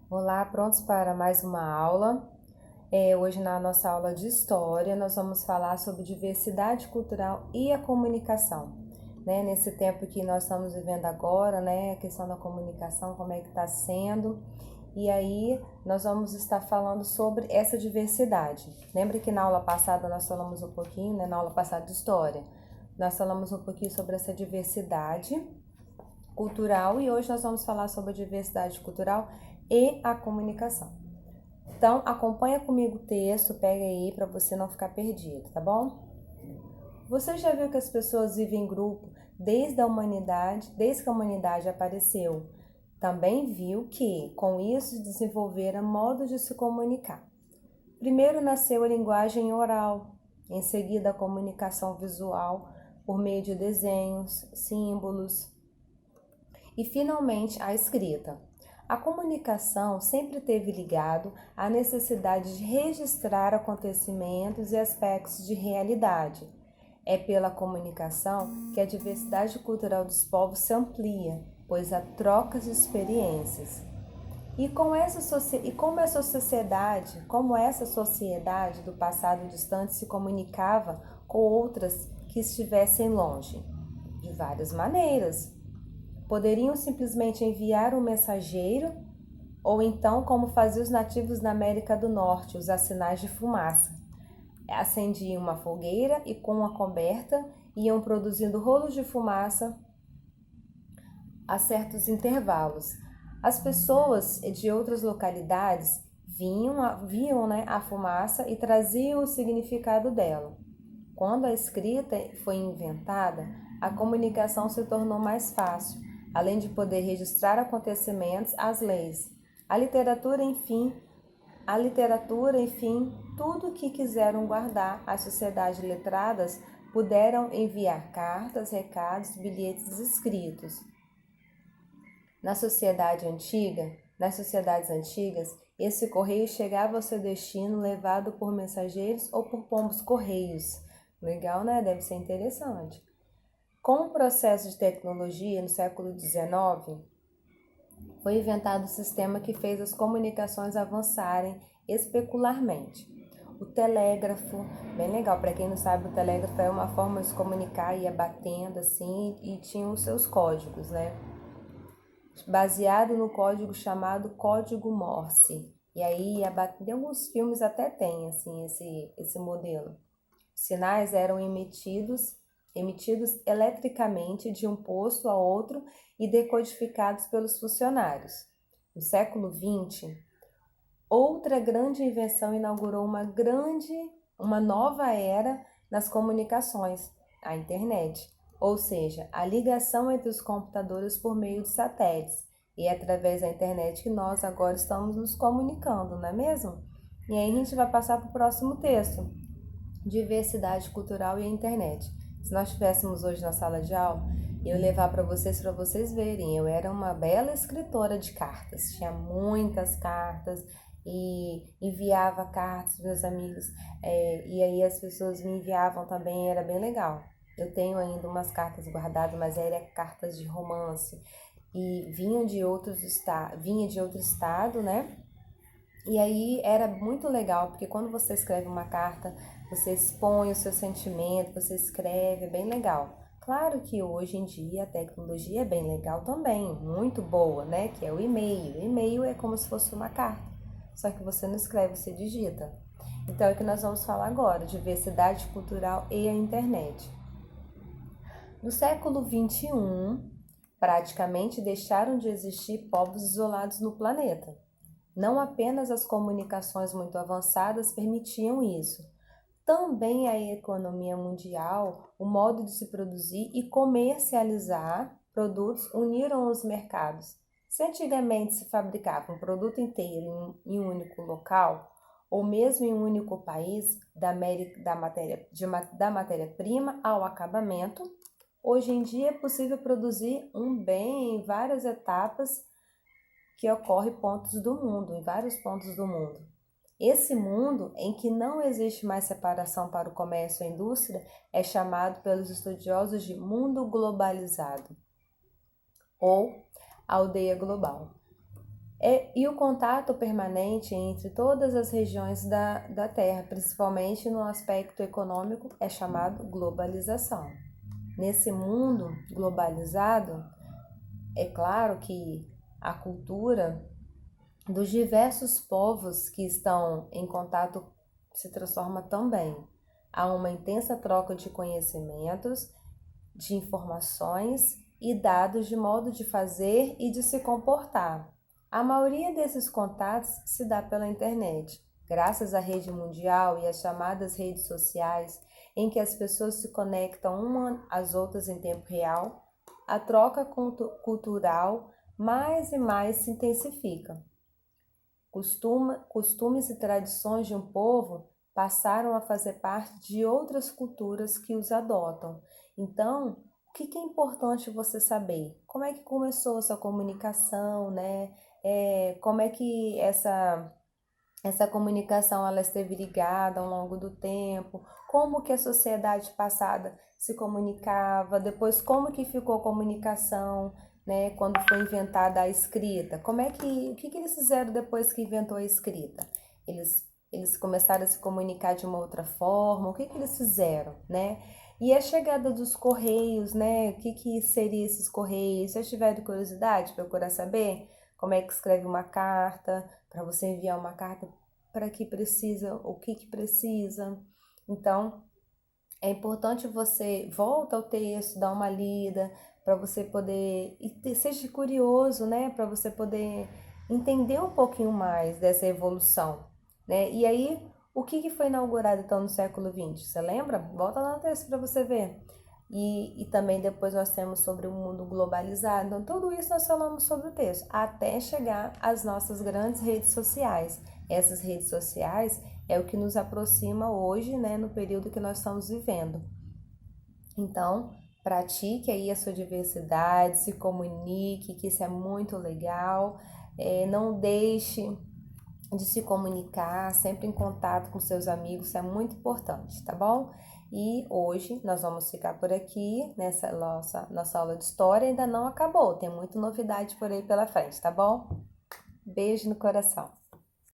Olá, prontos para mais uma aula? Hoje na nossa aula de História nós vamos falar sobre diversidade cultural e a comunicação. Nesse tempo que nós estamos vivendo agora, a questão da comunicação, como é que está sendo. E aí nós vamos estar falando sobre essa diversidade. Lembra que na aula passada nós falamos um pouquinho, na aula passada de História, nós falamos um pouquinho sobre essa diversidade cultural e hoje nós vamos falar sobre a diversidade cultural e a comunicação. Então, acompanha comigo o texto, pega aí para você não ficar perdido, tá bom? Você já viu que as pessoas vivem em grupo desde que a humanidade apareceu? Também viu que, com isso, desenvolveram modos de se comunicar. Primeiro nasceu a linguagem oral, em seguida a comunicação visual por meio de desenhos, símbolos e, finalmente, a escrita. A comunicação sempre esteve ligado à necessidade de registrar acontecimentos e aspectos de realidade. É pela comunicação que a diversidade cultural dos povos se amplia, pois há trocas de experiências. Como essa sociedade do passado distante se comunicava com outras que estivessem longe? De várias maneiras. Poderiam simplesmente enviar um mensageiro, ou então, como faziam os nativos na América do Norte, usar sinais de fumaça. Acendiam uma fogueira e, com uma coberta, iam produzindo rolos de fumaça a certos intervalos. As pessoas de outras localidades viam a fumaça e traziam o significado dela. Quando a escrita foi inventada, a comunicação se tornou mais fácil, além de poder registrar acontecimentos, as leis, a literatura, enfim, tudo o que quiseram guardar. As sociedades letradas puderam enviar cartas, recados, bilhetes escritos. Nas sociedades antigas, esse correio chegava ao seu destino levado por mensageiros ou por pombos correios. Legal, né? Deve ser interessante. Com o processo de tecnologia no século XIX, foi inventado o sistema que fez as comunicações avançarem especularmente. O telégrafo, bem legal, para quem não sabe, o telégrafo é uma forma de se comunicar, ia batendo assim e tinha os seus códigos, né? Baseado no código chamado Código Morse. E aí, em alguns filmes até tem assim, esse modelo. Os sinais eram emitidos eletricamente de um posto a outro e decodificados pelos funcionários. No século XX, outra grande invenção inaugurou uma nova era nas comunicações, a internet, ou seja, a ligação entre os computadores por meio de satélites. E é através da internet que nós agora estamos nos comunicando, não é mesmo? E aí a gente vai passar para o próximo texto. Diversidade cultural e a internet. Se nós estivéssemos hoje na sala de aula, eu ia levar para vocês verem. Eu era uma bela escritora de cartas, tinha muitas cartas e enviava cartas para meus amigos, e aí as pessoas me enviavam também, era bem legal. Eu tenho ainda umas cartas guardadas, mas eram cartas de romance e vinha de outro estado, né? E aí era muito legal, porque quando você escreve uma carta, você expõe o seu sentimento, você escreve, é bem legal. Claro que hoje em dia a tecnologia é bem legal também, muito boa, né? Que é o e-mail. O e-mail é como se fosse uma carta, só que você não escreve, você digita. Então é o que nós vamos falar agora, diversidade cultural e a internet. No século XXI, praticamente deixaram de existir povos isolados no planeta. Não apenas as comunicações muito avançadas permitiam isso, também a economia mundial, o modo de se produzir e comercializar produtos uniram os mercados. Se antigamente se fabricava um produto inteiro em um único local, ou mesmo em um único país, da matéria-prima ao acabamento, hoje em dia é possível produzir um bem em várias etapas que ocorre em vários pontos do mundo. Esse mundo em que não existe mais separação para o comércio e a indústria é chamado pelos estudiosos de mundo globalizado ou aldeia global. E o contato permanente entre todas as regiões da Terra, principalmente no aspecto econômico, é chamado globalização. Nesse mundo globalizado, é claro que a cultura dos diversos povos que estão em contato se transforma também. Há uma intensa troca de conhecimentos, de informações e dados de modo de fazer e de se comportar. A maioria desses contatos se dá pela internet, graças à rede mundial e às chamadas redes sociais, em que as pessoas se conectam umas às outras em tempo real. A troca cultural mais e mais se intensifica. Costumes e tradições de um povo passaram a fazer parte de outras culturas que os adotam. Então, o que é importante você saber? Como é que começou essa comunicação, né? Como é que essa comunicação ela esteve ligada ao longo do tempo? Como que a sociedade passada se comunicava? Depois, como que ficou a comunicação, né, quando foi inventada a escrita? O que eles fizeram depois que inventou a escrita? Eles começaram a se comunicar de uma outra forma? O que eles fizeram, né? E a chegada dos correios, né? O que seria esses correios? Se tiver curiosidade, procurar saber como é que escreve uma carta, para você enviar uma carta, para que precisa, o que precisa. Então, é importante você volta ao texto, dá uma lida, para você poder, seja curioso, né, para você poder entender um pouquinho mais dessa evolução, né? E aí, o que foi inaugurado então no século XX? Você lembra? Volta lá no texto para você ver. E também depois nós temos sobre o mundo globalizado. Então, tudo isso nós falamos sobre o texto, até chegar às nossas grandes redes sociais. Essas redes sociais é o que nos aproxima hoje, né, no período que nós estamos vivendo. Então, pratique aí a sua diversidade, se comunique, que isso é muito legal. Não deixe de se comunicar, sempre em contato com seus amigos, isso é muito importante, tá bom? E hoje nós vamos ficar por aqui, nessa nossa aula de história ainda não acabou, tem muita novidade por aí pela frente, tá bom? Beijo no coração.